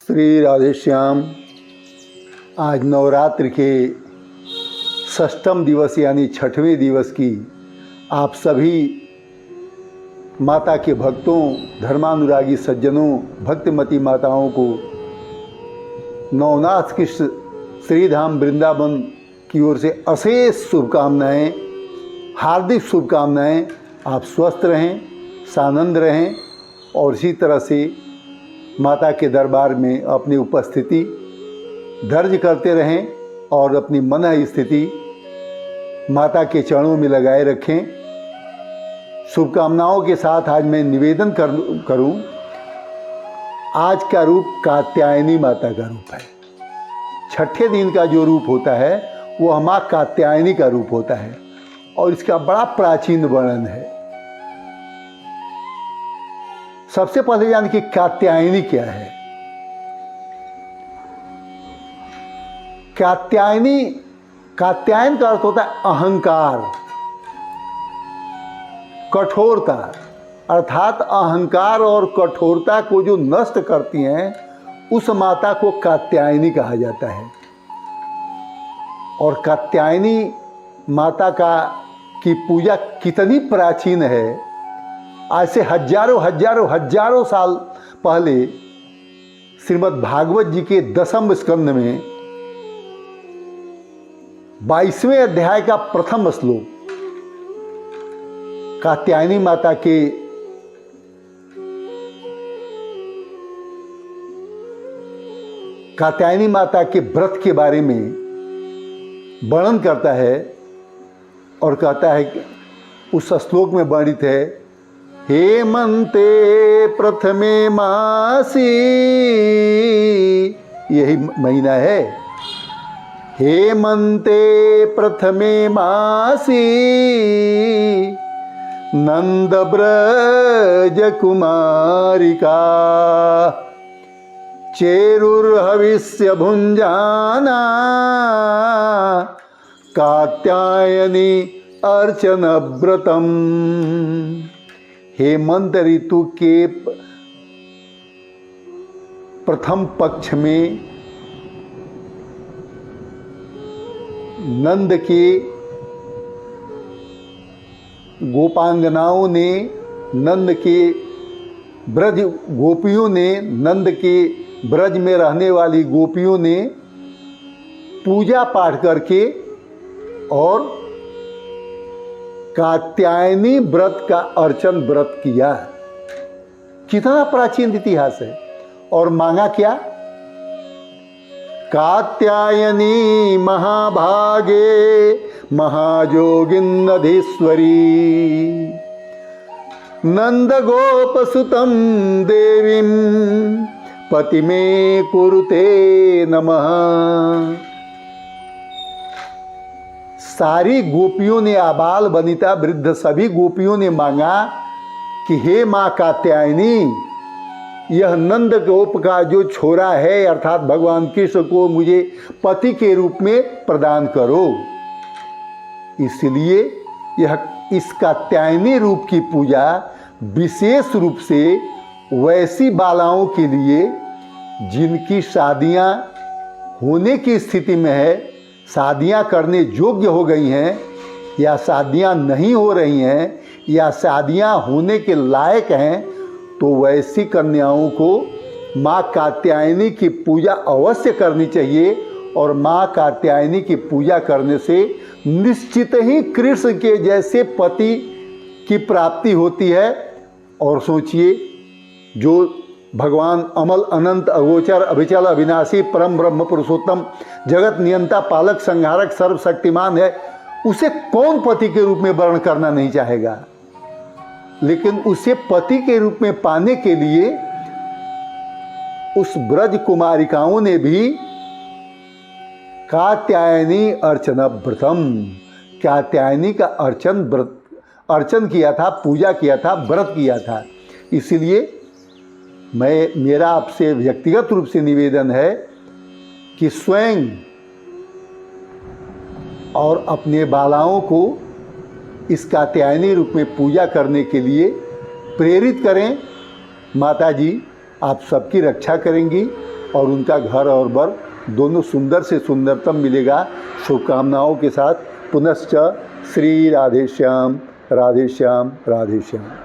श्री राधेश्याम। आज नवरात्र के षष्ठम दिवस यानी छठवें दिवस की आप सभी माता के भक्तों, धर्मानुरागी सज्जनों, भक्तिमती माताओं को नवनाथ कृष्ण श्रीधाम वृंदावन की ओर से अशेष शुभकामनाएं, हार्दिक शुभकामनाएं। आप स्वस्थ रहें, सानंद रहें और इसी तरह से माता के दरबार में अपनी उपस्थिति दर्ज करते रहें और अपनी मन स्थिति माता के चरणों में लगाए रखें। शुभकामनाओं के साथ आज मैं निवेदन करूं। आज का रूप कात्यायनी माता का रूप है। छठे दिन का जो रूप होता है वो माँ कात्यायनी का रूप होता है और इसका बड़ा प्राचीन वर्णन है। सबसे पहले जान कि कात्यायनी क्या है। कात्यायन का अर्थ होता है अहंकार, कठोरता, अर्थात अहंकार और कठोरता को जो नष्ट करती हैं उस माता को कात्यायनी कहा जाता है। और कात्यायनी माता की पूजा कितनी प्राचीन है। आज से हजारों साल पहले श्रीमद् भागवत जी के 10वें स्कंध में 22वें अध्याय का प्रथम श्लोक कात्यायनी माता के व्रत के बारे में वर्णन करता है और कहता है कि उस श्लोक में वर्णित है, हेमंते प्रथमे मासी, यही महीना है, हेमंते प्रथमे मासी नंद ब्रज कुमारिका चेरुर्हविष्य भुंजाना कात्यायनी अर्चन व्रतम। हेमंत ऋतु के प्रथम पक्ष में नंद के गोपांगनाओं ने, नंद के ब्रज गोपियों ने, नंद के ब्रज में रहने वाली गोपियों ने पूजा पाठ करके और कात्यायनी व्रत का अर्चन व्रत किया। कितना प्राचीन इतिहास है। और मांगा क्या? कात्यायनी महाभागे महाजोगिन्नधीश्वरी नंद गोपसुतं देवीं पति में कुरुते नमः। सारी गोपियों ने, आबाल वनिता वृद्ध सभी गोपियों ने मांगा कि हे माँ कात्यायनी, यह नंद गोप का जो छोरा है अर्थात भगवान कृष्ण को मुझे पति के रूप में प्रदान करो। इसलिए इस कात्यायनी रूप की पूजा विशेष रूप से वैसी बालाओं के लिए जिनकी शादियां होने की स्थिति में है, शादियां करने योग्य हो गई हैं या शादियां नहीं हो रही हैं या शादियां होने के लायक हैं, तो वैसी कन्याओं को माँ कात्यायनी की पूजा अवश्य करनी चाहिए। और माँ कात्यायनी की पूजा करने से निश्चित ही कृष्ण के जैसे पति की प्राप्ति होती है। और सोचिए, जो भगवान अमल अनंत अगोचर अभिचल अविनाशी परम ब्रह्म पुरुषोत्तम जगत नियंता पालक संहारक सर्वशक्तिमान है, उसे कौन पति के रूप में वर्ण करना नहीं चाहेगा। लेकिन उसे पति के रूप में पाने के लिए उस ब्रज कुमारिकाओं ने भी कात्यायनी अर्चन व्रतम, कात्यायनी का अर्चन किया था, पूजा किया था, व्रत किया था। इसलिए मेरा आपसे व्यक्तिगत रूप से निवेदन है कि स्वयं और अपने बालाओं को इस कात्यायनी रूप में पूजा करने के लिए प्रेरित करें। माता जी आप सबकी रक्षा करेंगी, और उनका घर और बर दोनों सुंदर से सुंदरतम मिलेगा। शुभकामनाओं के साथ पुनश्च श्री राधे श्याम राधे श्याम राधे श्याम।